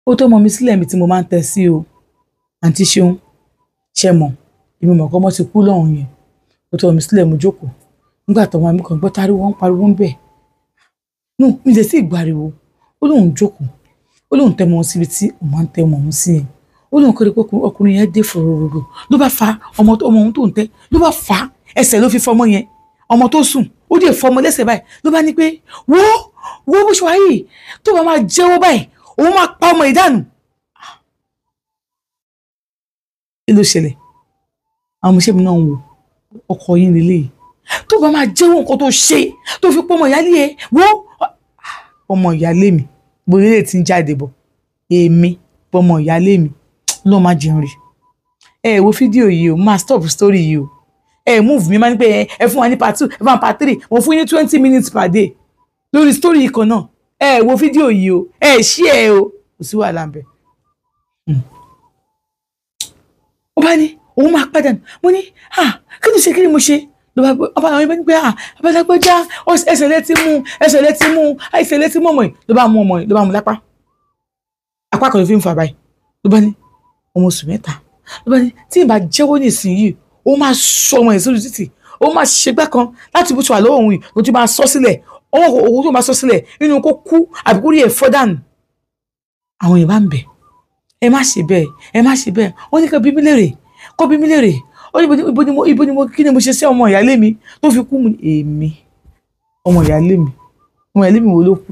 ó tó mọ mi sílẹ̀ mi tí mo máa ń tẹ sí o àǹtí Ṣeun ṣe mọ̀ èmi mọ̀ kọ́ mọ́ ti kú lọ́hùn yẹn ó tó mọ mi sílẹ̀ mo jókòó nígbà tó máa mi kàn gbọ́ táriwo ń pariwo ń bẹ̀ nù mi lè sí ìgbàriwo ó lóun jókòó ó lóun tẹ́ mọ́ síbi tí òun máa ń tẹ́ mọ́ òun sí yẹn ó lóun kọ́ pé ọkùnrin yẹn dé fòròrò ló bá fa ọmọ òun tó ń tẹ́ ló bá fa ẹsẹ̀ ló fi fọmọ yẹn ọmọ tó sùn ó dé fọmọ lẹ́sẹ̀ báyìí ló bá ní pé wo bó ṣe wá yìí tó bá máa jẹ́wọ́ báyìí òun máa pa ọmọ ìdánù. kí ló ṣẹlẹ̀ àwọn ọmọ ìṣẹ́mi náà ń wo ọkọ yín lélẹ̀ tó bá máa jẹ́wọ́ nǹkan tó ṣe tó fi pọ́ ọmọ ìyálé ẹ wo ọmọ ìyálé mi bóyá lè ti ń jáde bọ̀ èmi ọmọ ìyálé mi ló máa jẹun rí ẹ wo fídíò yìí o máa stop story yìí o move mi máa ní pé ẹ fún wa ní part 2 ẹ fún wa part 3 mo fún yín ní 20 minutes per day lórí story yìí kan náà wo fídíò yìí o share o kò sí wàhálà ń bẹ. ó bá ní òun máa padà mo ní kí ni mo ṣe ló bá ọba àwọn ibẹ̀ ní pé abẹ́lágbẹ́já ẹsẹ̀ lẹ́tí mú ọmọ yìí ló bá mú ọmọ yìí ló bá mú lápá apá kan ló fi ń fà báyìí ló bá ní ọmọ oṣù 3 ló bá ní tí ìbá jẹ́wọ́ nísìnyìí ó máa sọ ọmọ yìí sórí títì ó máa ṣègbà kan láti bó ti wà lọ́wọ́ òun yìí ló ti máa sọ sílẹ̀ owó tó máa sọ sílẹ̀ nínú kó kú àbí kó rí ẹ̀ fọ́ dànù. àwọn èèyàn bá ń bẹ̀ ẹ má ṣe bẹ́ẹ̀ wọ́n ní kó bí mi léèrè ó ní ibo ni mo kí ni mo ṣe sí ọmọ ìyálé mi tó fi kú mu èmi ọmọ ìyálé mi wo ló kú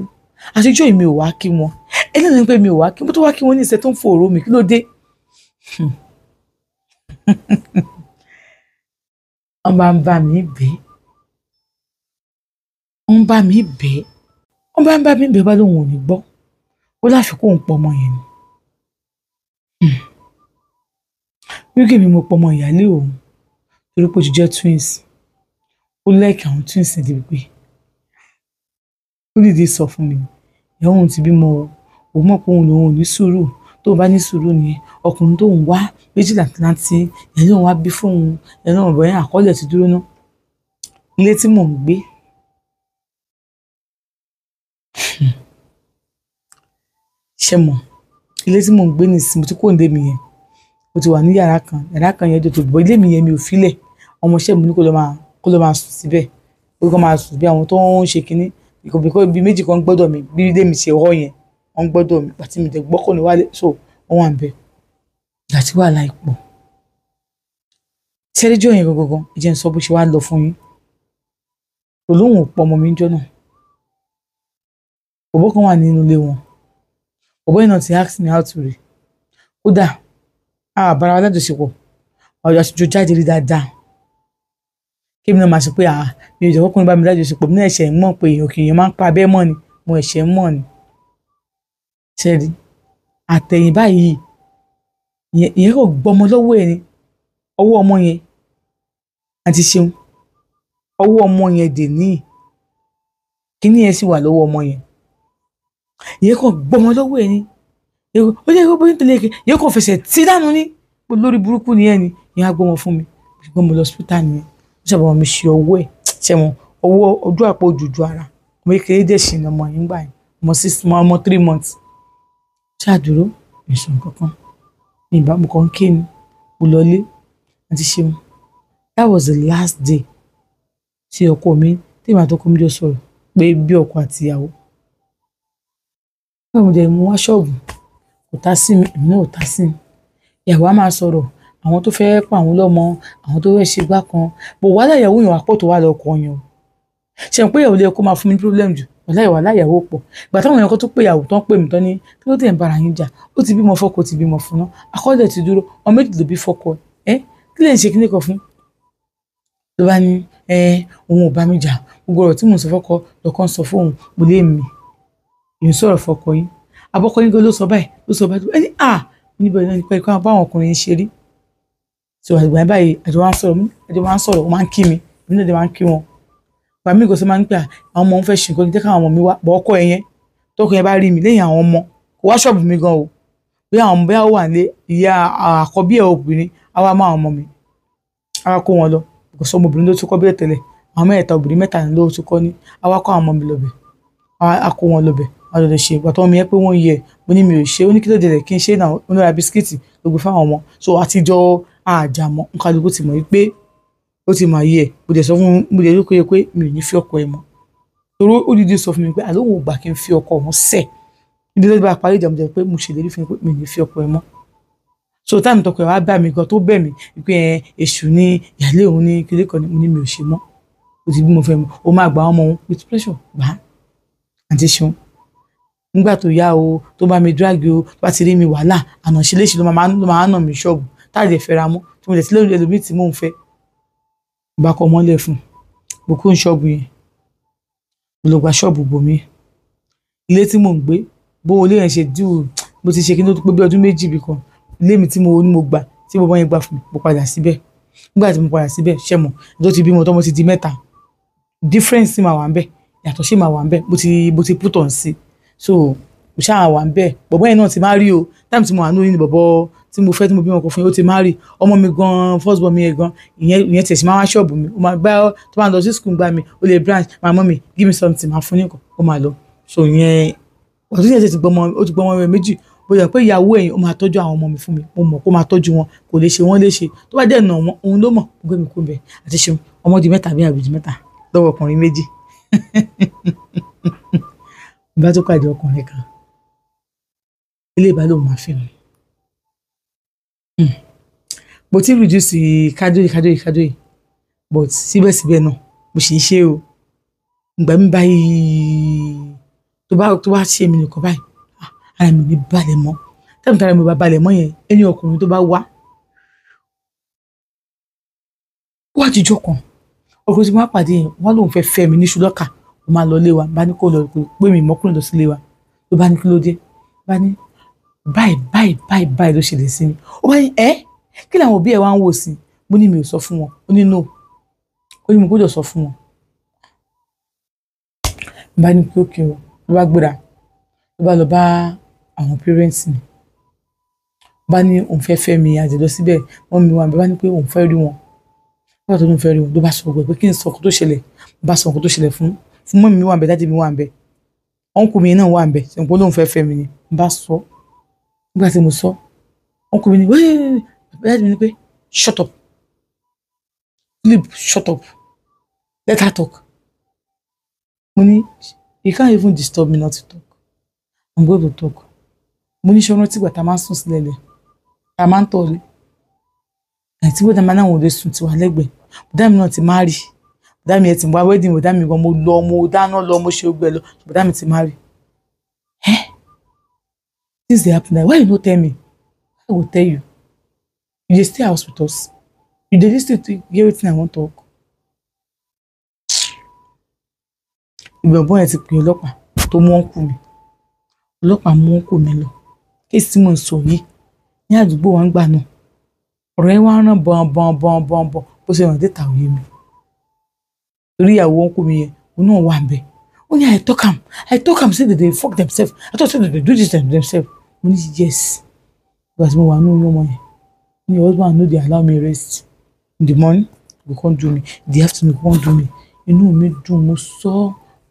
àtijọ́ èmi ò wá kí wọn ẹlẹ́nu pé mi ò wá kí mo tó wá kí wọn ní ìṣẹ́ tó ń fòrò mi kí ló dé. wọ́n bá ń bá mi bẹ́ẹ̀ bá lóun ò ní gbọ́ ó láfikún òun pọ̀ ọmọ yẹn ni. wíkì mi mo pọ̀ ọmọ ìyálé òun torí pé ó ti jẹ́ twins ó lẹ́ẹ̀kì àwọn twins ní ibi pé ó dìde sọ fún mi ìyá òun ti bímọ òun mọ̀ pé òun lòun ò ní sùúrù tó bá ní sùúrù nìyẹn ọkùnrin tó ń wá méjìlá láti ẹ̀yìn òun wá bí fóun ẹ̀yìn òun bọ̀yẹn àkọọ́lẹ̀ ti dúró ná ilé tí mò ń gbé ṣe mọ̀ ilé tí mò ń gbé nìsín mo ti kó ǹdé mi yẹn mo ti wà ní yàrá kan yẹn tó bọ̀ ilé mi yẹn mi ò filẹ̀ ọmọọṣẹ́ mi ní kó lọ máa sùn síbẹ̀ kó máa sùn bí àwọn tó ń ṣe kinní ìkọ̀bíkọ́ ibi méjì kan gbọ́dọ̀ mi bí ilé mi ṣe rọ́ yẹn wọ́n gbọ́dọ̀ mi pàtí mi tẹ̀ gbọ́kọ̀ ní wálé so wọ́n wà ń bẹ̀ àti wàhálà ipò sẹ́ríjọ́ yẹn gangan ìjẹ́ ń sọ bó ṣe wá lọ fún yín olóhùn pọ̀ ọmọ mi ń jọ náà bọ̀bọ́ kan wà nínú ilé wọn bọ̀bọ́ yìí náà ti ask me how to re kódà àbára wa lájọṣepọ̀ ọ̀yọ́ àṣejọ jáde rí dáadáa kí mi náà máa sọ pé mi ò jẹ́ kọ́kùnrin bá mi lájọṣepọ̀ mi náà ẹ̀ṣẹ̀ ń mọ̀ pé èèyàn kì í máa ń pa abẹ́ mọ́ ni mo ẹ̀ṣẹ̀ ń mọ̀ ni ṣẹ́rí àtẹ̀yìn báyìí ìyẹn kò gbọmọ lọ́wọ́ ẹ̀ ni ọwọ́ ọmọ yẹn àti Ṣeun ọwọ́ ọmọ yẹn dè ní kíní yẹn sì wà lọ́wọ́ ọmọ yẹn ìyẹn kò gbọmọ lọ́wọ́ ẹ̀ ni ó jẹ́ ìwé nítorí èké ìyẹn kò fẹsẹ̀ tí dànù ní lórí burúkú ni ẹ̀ ni ìyẹn á gbọmọ fún mi ṣùgbọ́n mo lọ hospital nìyẹn ó ṣàbọ̀ mi ṣe ọwọ́ ẹ̀ ṣẹ̀wọ̀n ọwọ́ ojú àpò ojújú ara ọmọ kékeré dẹ̀ ṣì ní ọmọ yẹn gbà yẹn ọmọ 3 months ṣáàdúró ìṣàn kankan ní ìbámu kan ké ni mo lọlé àti Ṣeun that was the last day tí ọkọ mi tí màá tó kọ́ mi jọ sọ̀rọ̀ pé bí ọkọ àti ìyàwó báwo dẹ̀ mo wá ṣọ́ọ̀bù kò tá sí mi èmi náà ò tá sí mi ìyàwó á máa sọ̀rọ̀ àwọn tó fẹ́ pa àwọn lọ́mọ àwọn tó fẹ́ ṣe gbá kan bò wá láyàwó yẹn wà pọ̀ tó wà lọ́kọ̀ yẹn o ṣe pé ìyàwó lè kó máa fún mi problem jù ọ̀láyàwó láyàwó pọ̀ ìgbà táwọn èèyàn kan tó pé ìyàwó tán pè mí tán ní kí ló tẹ̀ ń bára yín jà ó ti bímọ fọ́kọ ti bímọ fún náà akọ́lẹ̀ ti dúró ọmọ méjì ló bí fọ́kọ kí lè ń ṣe kíní kan fún ló bá ní òun ò bá mi jà gbogbo ọ̀rọ̀ tí mò ń sọ fọ́kọ lọ́kàn sọ fóun mo lé mi èyí sọ̀rọ̀ fọ́kọ yín abọ́kọ yín gan ló sọ báyìí ẹni níbẹ̀ náà nípa ìkọ́ àwọn ọkùnrin ṣe rí so àgbà báyìí àjọ wa ń sọ̀rọ̀ ó máa ń kí mi èmi náà dé máa ń kí wọn bàmí ìgò sọ máa ń pè àwọn ọmọ ń fẹ́ ṣe nǹkan ní tẹ́ka àwọn ọmọ mi wá bọ̀ ọkọ ẹ̀yẹn tọkọ yẹn bá rí mi lẹ́yìn àwọn ọmọ kò wá ṣọ́ọ̀bù mi gan o bí àwọn ọmọ bẹ́ẹ̀ wà ní ìyá àkọ́bí ẹ̀ obìnrin àwa máa ọmọ mi àwa kó wọn lọ kò sọ ọmọbìnrin ló tún kọ́ bẹ́ẹ̀ tẹ́lẹ̀ àwọn mẹ́ta obìnrin mẹ́ta ló tún kọ́ ní àwa kọ́ àwọn ọmọ mi lọ́bẹ̀ àwa kó wọn lọ́bẹ̀ a lọ ṣe ìgbà tó ọmọ yẹn pé wọ́n yẹ mo ní mi ò ṣe ó ní kí ló dé kí n ṣe náà ó ní ra bisikíìtì ló gbé fáwọn ọmọ so àtijọ́ àjàmọ́ nǹkan ló ti mọ̀ wípé ó ti máa yẹ mo dẹ̀ sọ fún mo dẹ̀ lóko yẹ pé mi ò ní fi ọkọ ẹ mọ́ torí ó dídí sọ fún mi pé àlóhùn ò gbà kí n fi ọkọ òun sẹ̀ ibi tó bá parí ìjà mo jẹ́ pé mo ṣèlérí fún mi pé mi ò ní fi ọkọ ẹ mọ́ so táìmù tọkọ ẹ wá bá mi gan tó bẹ̀ mí pé èṣù ní ìyálé òun ní kílé kan mo ní mi ò ṣe mọ́ ó ti bí mo fẹ́ mu ó máa gbà ọmọ òun with pressure gbà á àti ṣeun nígbà tó yá o tó bá mi drag o tó bá ti rí mi wàhálà àná ṣe léṣe ló máa nà mí ṣọ́ọ̀bù táàdì ẹ̀ fẹ́ra mọ́ tí mo lè ti lórí ẹlòmíì tí mò ń fẹ́ bá kọ́ mọ́lẹ̀ fún mo kó ń ṣọ́ọ̀bù yẹn mo lọ gba ṣọ́ọ̀bù bòmí ilé tí mò ń gbé bó olé yẹn ṣe dùn bó ti ṣe kí ní ó tó pé bí ọdún méjì bí kan ilé mi tí mo ní mo gbà tí mo bọ́ yẹn gbà fún mi mo padà síbẹ̀ nígbà tí mo padà síbẹ̀ ṣẹ́mọ̀ tó ti bímọ tọ́mọ ti di mẹ́ta difference máa wà ń bẹ̀ yàtọ̀ sí máa wà ń bẹ̀ bó ti put on sí so mo ṣáà wà ń bẹ̀ bọ̀bọ́ yẹn náà ti má rí o táìmù tí mo wà ní bọ̀bọ́ tí mo fẹ́ tí mo bímọ kò fún yín ó ti má rí ọmọ mi gan first born mi yẹn gan ìyẹn tẹ̀sí máa wá ṣọ́ọ̀bù mi ó máa gbá tó máa lọ sí school gbá mi ó lè branch my mommy give me something máa fún ní nǹkan ó máa lọ so ìyẹn ọdún yẹn ti gbọmọ rẹ méjì bó yẹ pé ìyàwó ẹ̀yìn ó máa tọ́jú àwọn ọmọ mi fún mi mo mọ̀ kó máa tọ́jú wọn kò lè ṣe wọ́n léṣe tó bá dẹ̀ nà wọ́n òun ló mọ̀ gbé mi kó bẹ̀ àti ṣeun ọmọ di mẹ́ta bí àbíjì mẹ́ta lọ́wọ́ ọkùnrin méjì bá tó pàdé ọkùnrin kan ilé ìbálò máa fi hàn mo ti reduce kádóyè but síbẹ̀síbẹ̀ náà mo sì ń ṣe o ìgbà mi báyìí tó bá ṣe mí nìkan báyìí ara mi ní balẹ̀ mọ́ tẹ́mi tára mi bá balẹ̀ mọ́ yẹn ẹni ọkùnrin tó bá wá jíjọ kan ọkùnrin tí wọ́n pàdé yẹn wọ́n lòun fẹ́ mi ní ṣùlọ́kà mo máa lọ lé wa bá ní kó lọ pé mi mọ́kùnrin lọ sí lé wa ló bá ní kí ló dé bá ní báyìí ló ṣẹlẹ̀ sí mi ó bá ní kí làwọn òbí ẹ̀ wá ń wò sí mo ní mi ò sọ fún wọn ó ní no ó ní mo gbọ́dọ̀ sọ fún wọn bá ní pé ókè o ló bá gbéra ló bá lọ bá àwọn parents mi bá ní òun fẹ́ mi àjẹjọ síbẹ̀ wọ́n mi wà bá ní pé òun fẹ́ rí wọn nígbà tó ń fẹ́ rí wọn ló bá sọ pé kí n sọ ọkọ tó ṣẹlẹ̀ bá sọ ọkọ tó ṣẹlẹ̀ fún mọ́mí mi wà ń bẹ dájú mi wà ń bẹ ọ̀nkù mi náà wà ń bẹ ṣe n pé lóun fẹ́ mi ni bá sọ nígbà tí mo sọ ọ̀nkù mi ni wẹ́ẹ́ dájú mi ni pé shut up Philip shut up let her talk mo ní you can't even disturb me not to talk I'm going to talk mo ní ṣọ́nà tí gbàtà máa ń sùn sílẹ̀ lẹ̀ ta máa ń tọ̀lé àti bó dáná náà wọ́n lè sùn tiwa lẹ́gbẹ̀ẹ́ bùdá mi náà ti má rí bùdá mi ẹ̀ ti wá wedding bùdá mi gan mo lọ mo dáná lọ mo ṣe ogbẹ lọ bùdá mi ti má rí this dey happen why you no tell me I go tell you you dey stay house with us you dey lis ten to hear wetin I wan talk ìgbọ̀nbọ̀n yẹn ti pè ọlọ́pàá tó mú ọ̀nkù mi ọlọ́pàá mú ọ̀nkù mi lọ kéèsì tí mo ń sọ yìí ní àdúgbò wa ń gbà náà ọ̀rọ̀ ẹ wá rán bọ̀n bó ṣe ràn dé tàwé mi torí ìyàwó ọ̀nkù mi yẹn òun náà wà ń bẹ ó ní I talk am say they dey fuck themselves I talk say they dey do this themselves mo ní yes ìgbà tí mo wà ní oyún ọmọ yẹn ní husband no dey allow me rest in the morning go come do me in the afternoon go come do me inú mi dùn mo sọ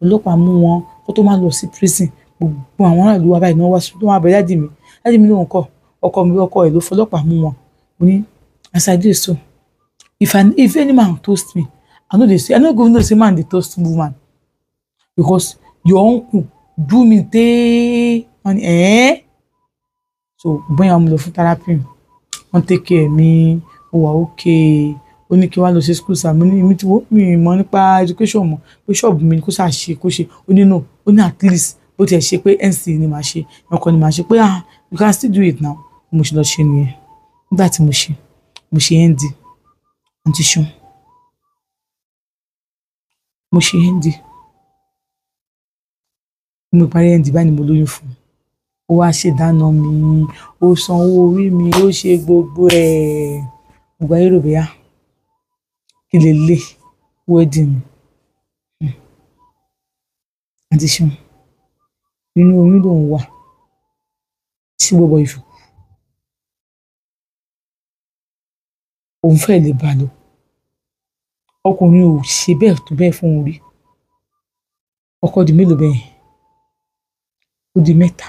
ọlọ́pàá mú wọn kó tó máa lọ sí prison gbogbo àwọn aráàlú wa báyìí náà wá sí tó máa bẹ dáàdì mi lóhùn kọ ọkọ ẹ̀ ló fọlọ́pàá mú wọn mo ní as I dey so if any man toast me I no go know say man dey toast woman because your uncle do me tey and so bóyá mo lọ fún therapy wọ́n take care mi ó wà okay ó ní kí wá lọ sí school sáà mi mọ̀ nípa education mọ̀ pé ṣọ́ọ̀bù mi kó ṣáà ṣe kó ṣe ó ní no ó ní at least bó tiẹ̀ ṣe pé NC ni màá ṣe ọkọ ni màá ṣe pé you can still do it now mo ṣe lọ ṣe nìyẹn nígbà tí mo ṣe ND àti ṣun mo ṣe ND mo parí ND báyìí mo lóyún fún ó wá ṣèdáná mi ó sanwó orí mi ó ṣe gbogbo ẹ̀ gbogbo ayé rò bẹ́yà kí lè lé wedding àti ṣun inú oyún lòun wà tí gbogbo ìfò òun fẹ́ lè bá lọ ọkùnrin ò ṣe bẹ́ẹ̀ tó bẹ́ẹ̀ fún orí ọkọ di mélòó bẹ́ẹ̀ ó di mẹ́ta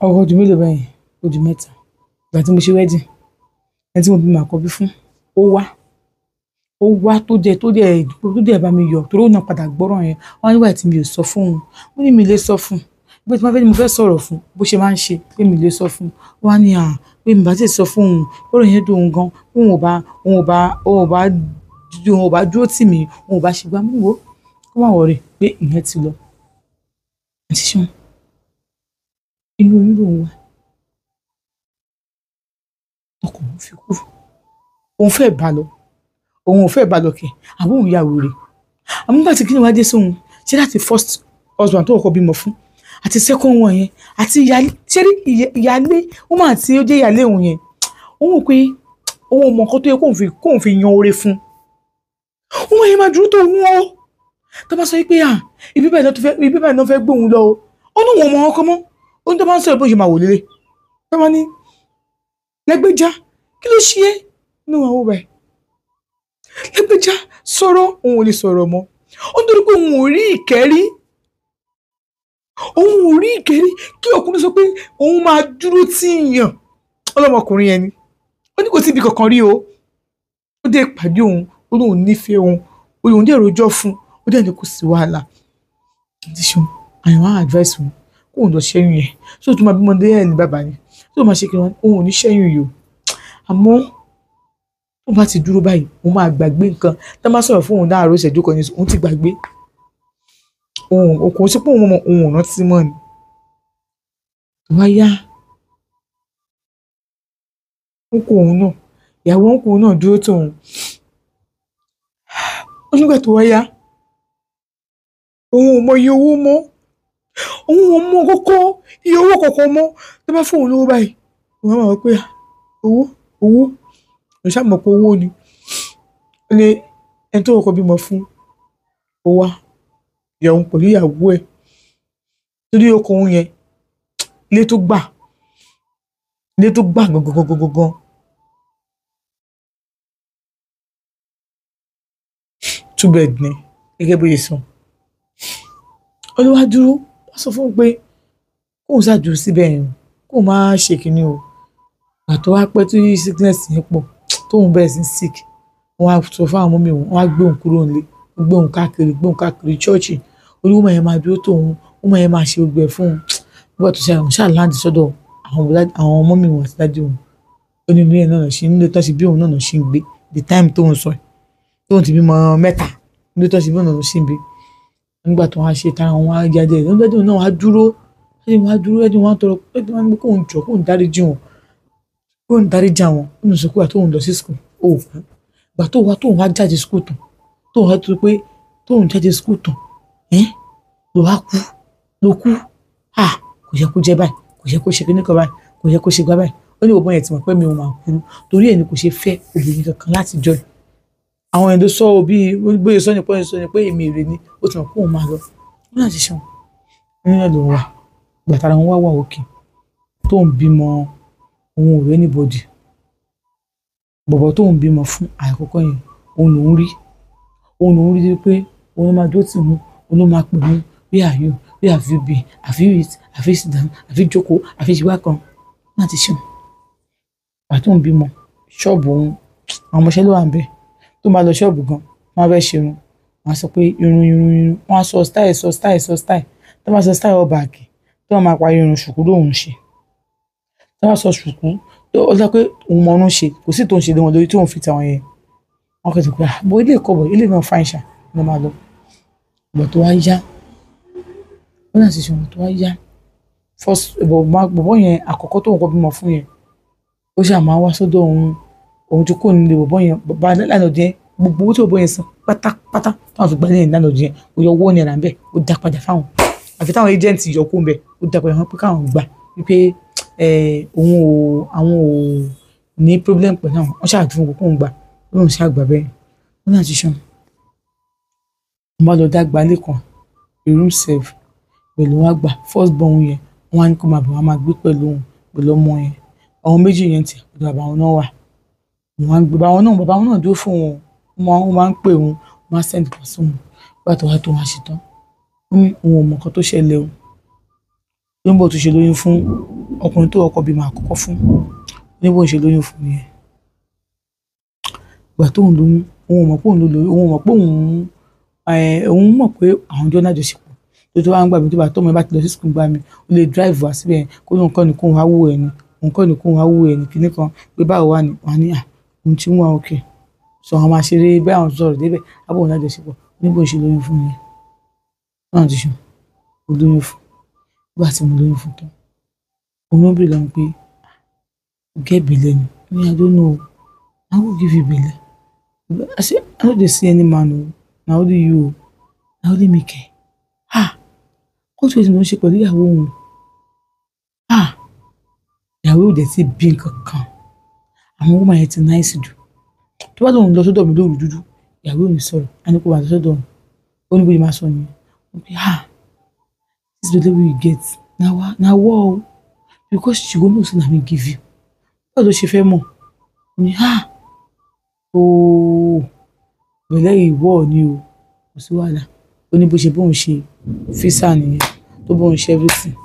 ọkọ ọdún mélòó bẹ́ẹ̀ yẹn ó di mẹ́ta ìgbà tí mo ṣe wedding ẹni tí mo bímọ àkọ́bí fún ó wá tó dẹ̀ bá mi yọ̀ torí ó náà padà gbọ́rọ̀ yẹn wọ́n nígbà tí mi ò sọ fún òun ó ní mi lè sọ fún un bí mo fẹ́ sọ̀rọ̀ fún bó ṣe máa ń ṣe pé mi lè sọ fún un wọ́n á ní pé mi bá ti sọ fún òun lọ́rọ̀ yẹn dùn òun gan òun ò bá dúró tì mí òun ò bá ṣe gbá mú wò ó wà wọ̀rẹ̀ pé ìyẹn ti lọ àti ṣan inú oyún lòun wà ọkọ òun fi kú òun fẹ́ bá lọ kẹ̀ àwọn òun yà wèrè àmọ́ nígbà tí kí ni wàá dé sóhun ṣé láti first husband tó kọ́kọ́ bímọ fún àti second one yẹn àti ìyálé ó máa tí ó jẹ́ ìyálé òun yẹn òun rò pé òun ò mọ nǹkan tó yẹ kóun fi yan oore fún òun yẹn máa dúró tó òun ó tó bá sọ pé ibi báyìí náà fẹ́ gbé òun lọ ó ní wọn mọ ọkọ mọ́ ó ní tó bá ń sọ̀rọ̀ bó ṣe máa wò lélẹ̀ tó bá ní Lẹ́gbẹ́já kí ló ṣe é ní àwọn òbẹ̀ Lẹ́gbẹ́já sọ̀rọ̀ òun ò lè sọ̀rọ̀ mọ́ ó nítorí pé òun ò rí ìkẹ́rí kí ọkùnrin sọ pé òun máa dúró tí yàn ọlọ́mọkùnrin yẹn ni ó ní kò síbi kankan rí o ó dé pàdé òun ó lóun nífẹ̀ẹ́ òun dé rojọ́ fún ó dé ní kò sí wàhálà àdìsùn àyànwá advice òun kóun lọ ṣẹ́yìn yẹn tó tún máa bímọ dé ẹ̀ ní bàbá yẹn tó máa ṣe kí wọn òun ò ní ṣẹ́yìn yìí o àmọ́ tó bá ti dúró báyìí òun máa gbàgbé nǹkan tá bá sọ̀rọ̀ fún òun láàárọ̀ ìṣẹ́jú kan ní òun ti gbàgbé òun kò sí pé òun ò rántí mọ́ ni wá yá ọkọ òun náà ìyàwó ọkọ òun náà dúró tóun ó nígbà tó wá yá òun ò mọ iye owó mọ́ òun ò mọ kọ́kọ́ iye owó kọ̀ọ̀kan mọ́ tó bá fún òun lówó báyìí òun á máa wọ pé owó òun ṣàmọ̀ pé owó ni ó ní ẹni tó kọ́kọ́ bímọ fún ó wá ìyàwó pẹ̀lú ìyàwó ẹ̀ torí ọkọ òun yẹn ilé tó gbà gangan two bed ni gẹ́gẹ́ bó ṣe sọ olúwa dúró wọ́n sọ fún un pé kóun ṣàdúró síbẹ̀ yẹn kóun má ṣe kínní o àtọ́ wá pẹ́ tí sickness yẹn pọ̀ tóun bẹ̀rẹ̀ sí sick wọ́n á sọ fún àwọn ọmọ mi wọ́n á gbé òun kúrò nílé gbé òun káàkiri chọ́ọ̀chì olúwa yẹn máa dúró tóun ọmọ yẹn máa ṣe gbogbo ẹ̀ fún un nígbà tó ṣe àwọn ṣáà láǹdì sọ́dọ̀ àwọn ọmọ mi wọn àti dájú òun ó ní ilé náà ṣe nílé tó ṣe bí òun náà ṣe ń gbé the time tóun sọ tóun ti bímọ mẹ́ta nílé tó ṣe bí òun náà ṣe ń gbé nígbà tó wá ṣe tara wọn á jáde ẹni dájú náà wá dúró ẹni wọn á tọrọ ẹni wọn ní kóun jọ kóun dáríjì àwọn ó ní sọ pé àtòun lọ sí school ó kú ìgbà tóun wá jáde school tán tóun wá tó pé tóun jáde school tán ló kú kò yẹ kó jẹ báyìí kò yẹ kó ṣe kíní kan báyìí kò yẹ kó ṣe gbá báyìí ó ní òbọ̀ yẹn ti mọ̀ pé mi ò máa kú torí ẹ̀ ni kò ṣe fẹ́ obìnrin kankan láti jọ ẹ̀ àwọn ẹni tó sọ bí bóyá sọ ni pé èmi èrè ni ó ti mọ̀ pé òun máa lọ ó náà ti ṣan nínú ẹ̀ ló wà gbàtàrà wọn wà òkè tó ń bímọ òun ò rí anybody bọ̀bọ̀ tó ń bímọ fún àìkọ́kọ́ yẹn òun lòún rí pé òun máa dó tì mú òun ló máa pè mú bí àyò bí àfibì àfihìt àfihìsìdán àfijókòó àfiṣíwá kan láti ṣàn pàtó ń bímọ ṣọ́ọ̀bù òun àwọn ọmọọṣẹ́ ló wà ń bẹ̀ tó máa lọ ṣọ́ọ̀bù gan wọ́n fẹ́ ṣerun wọ́n á sọ pé irun wọ́n á sọ style tó máa sọ style ọba àgè tó máa parí irun ṣùkú lóun ṣe tó máa sọ ṣùkú ó dá pé òun mọ ọrùn ṣe kò sí tó ń ṣe lé wọn lórí tí òun fi tàwọn yẹn wọn kò tó pé bó ilé ìkọ̀bọ̀ ilé náà fáìn ṣá ló máa lọ ìgbà tó wá yá ó náà sì ṣe ọ̀nà tó wá yá bọ̀bọ̀ yẹn àkọ́kọ́ tó ń kọ́ bímọ fún yẹn ó ṣáà máa wá sọ́dọ̀ òun tó kò nílé bọ̀bọ̀ yẹn bàbá lánàá jẹ́ gbogbo owó tí bọ̀bọ̀ yẹn san pátápátá táwọn fi gbálẹ̀ lánàá jẹ́ ó yọ owó náírà ń bẹ̀ ó dá padà fáwọn àfi táwọn agent yọ kó ń bẹ̀ ó dá padà wọn pé káwọn gbà wípé àwọn ò ní problem pẹ̀lú àwọn wọn ṣáà fún kókó ń gbà lóun ṣáà gbà bẹ́ẹ̀ ó náà ti ṣan wọn bá lọ dá gbalẹ̀ kan room serve pẹ̀lú wọn àgbà first born yẹn wọn á ní kó máa bọ̀ wọn máa gbé pẹ̀lú ọmọ yẹn àwọn méjì yẹn ti ọ̀dọ̀ bàbá wọn náà wà wọn á gbé bàbá wọn náà dúró fún wọn máa ń pè wọn á send kan sí wọn nígbà tó wá tó wọn ṣetán òun ò mọ nǹkan tó ṣẹlẹ̀ o níbo tó ṣe lóyún fún ọkùnrin tó ọkọ bímọ àkọ́kọ́ fún níbo ń ṣe lóyún fún nìyẹn ìgbà tóun lóyún òun ò mọ̀ pé òun ló lóyún òun mọ̀ pé òun mọ̀ pé àwọn jọ náà jọṣepọ̀ tó wá ń gbà mí tó bá tọ́mọ ẹ bá ti lọ sí sùkúl gbà mí ó lè drive wá síbẹ̀ kó lóun kọ́ ni kóun wá wò ẹ̀ ni òun kọ́ ni kóun wá wò ẹ̀ ni kinní kan pé báwo wà ní wà ní òun tí ń wá òkè sọ àwọn máa ṣeré bẹ́ẹ̀ àwọn sọ̀rọ̀ débẹ̀ ábọ̀ òun lájọṣepọ̀ níbo ń ṣe lóyún fún nìyẹn náà ti ṣe mo lóyún fún nígbà tí mo lóyún fún tán òun ló bèrè lọ́wọ́ pé get belle ni I don't know I will give you belle I say I no dey see any man o na only you o na only me kẹ ó tún èsì ló ń ṣe pẹ̀lú ìyàwó òun ìyàwó ò dẹ̀ ti bí nǹkan kan àwọn ọmọ yẹn ti náìsì jù tó bá lóun lọ sọ́dọ̀ mi lóru dúdú ìyàwó ò ní sọ̀rọ̀ a ní kó wà lọ sọ́dọ̀ mi ó ní bóyá máa sọ nìyẹn ó pé this belle wey you get na war o because she go know say na me give you báwo ló ṣe fẹ́ mọ̀ ó ní ooo belle ìwọ ni o kò sí wàhálà ó ní bó ṣe bóun ṣe físà nìyẹn tó bóun ṣe everything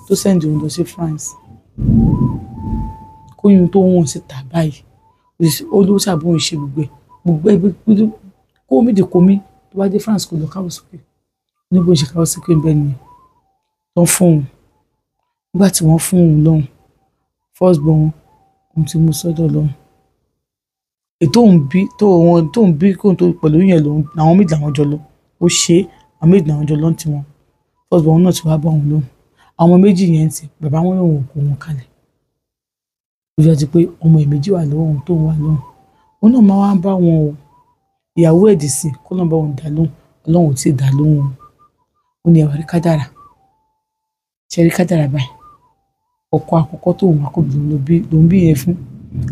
tó send òun lọ sí France kóyún tó wọ́n síta báyìí ó ló ṣàbóun ṣe gbogbo ẹ kó mi dè kó mi tó bá dé France kò lọ káwọ́ sókè ní bó ṣe káwọ́ sókè bẹ́ẹ̀ nìyẹn tó ń fún òun nígbà tí wọ́n fún òun lọ́hùn first born òun ti mú sọ́dọ̀ lọ́hùn ètò òun bí kóun tó pẹ̀lú yẹn lòun àwọn méjì làwọn jọ lọ ó ṣe àwọn méjì làwọn jọ lọ ti wọn first born náà ti wá bá òun lóhùn àwọn méjì yẹn ti bàbá wọn lòun ò kó wọn kalẹ̀ ó jẹ́ ti pé ọmọ ìméjì wà lọ́wọ́ òun tó wà lọ́hùn òun náà máa wá bá wọn o ìyàwó ẹ̀dì sí kó náà bá wọn dá lóhùn ọlọ́run ò tí ì dá lóhùn ó ní ẹ̀wà rí kádàrà ṣe rí kádàrà báyìí ọkọ àkọ́kọ́ tó òun àkọ́bí ló ń bí yẹn fún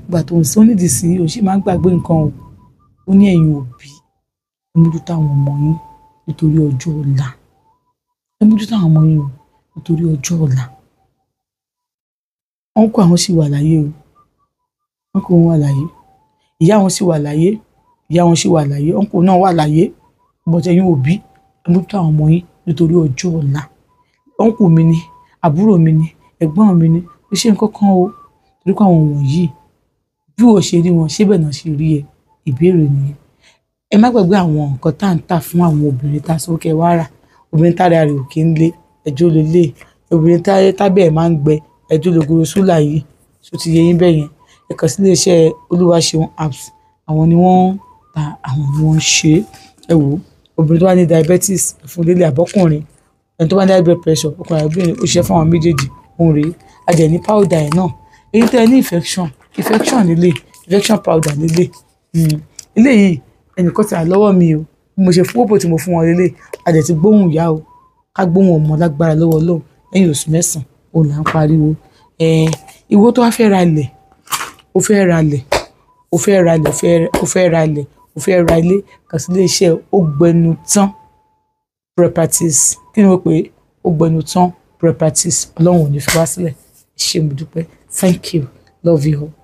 ìgbà tó ń sọ nídìí sí òun sì máa ń gbàgbé nǹkan o ó ní ẹ̀yin òbí ẹ mójútó àwọn ọmọ yín nítorí ọjọ́ ọ̀la ẹ mójútó àwọn ọmọ yín o nítorí ọjọ́ ọ̀la wọn kó àwọn sì wà láyé o wọn kó wọn wà láyé ìyá wọn sì wà láyé ìyá wọn sì wà láyé ọ̀nkò náà wà láyé bọ́tẹ̀ ẹ̀yin òbí ẹ mójútó àwọn ọmọ yín nítorí ọjọ́ ọ̀la ọ̀nkò mi ni àbúrò mi ni ẹ̀gbọ́n mi ni ó ṣe nǹkan kan o torí pé àwọn wọ̀nyí bí o ṣe rí wọn síbẹ̀ náà ṣe rí ẹ ìbéèrè nìyẹn ẹ má gbàgbé àwọn nǹkan tá à ń tà fún àwọn obìnrin tá a sọ kẹ wá rà obìnrin tára rẹ̀ ò kí ń lé ẹjọ́ lè lé obìnrin tábẹ̀ ẹ̀ máa ń gbẹ ẹjọ́ lè goro súlà yìí tó ti yẹ yín bẹ́ẹ̀ yẹn ẹ kàn sí iléeṣẹ́ Olúwaṣeun apps àwọn ni wọ́n ta àwọn ni wọ́n ṣe ẹ wò obìnrin tó bá ní diabetes fún lílé àbọ́kùnrin ẹni tó bá ní high blood pressure ọkùnrin àbúrò ó ṣiṣẹ́ fún àwọn méjèèjì òun rèé adẹ̀ ní powder ẹ̀ náà èyí tẹ́ ẹ ní infection nílé infection powder nílé eléyìí ẹnìkan ti rà lọ́wọ́ mi o bí mo ṣe fún òpó tí mo fún wọn lélẹ̀ adẹ̀ ti gbóhùn ìyá o ká gbóhùn ọmọ lágbára lọ́wọ́ Ọlọ́run lẹ́yìn oṣù 9 òun là ń pariwo ìwọ tó wá fẹ́ ra ilẹ̀ ó fẹ́ ra ilé kàn sí iléeṣẹ́ Ògbẹnután properties kí ni wọ́n pè é Ògbẹnután properties Ọlọ́run ò ní fi wá sílẹ̀ ṣé mo dúpẹ́ thank you love you all.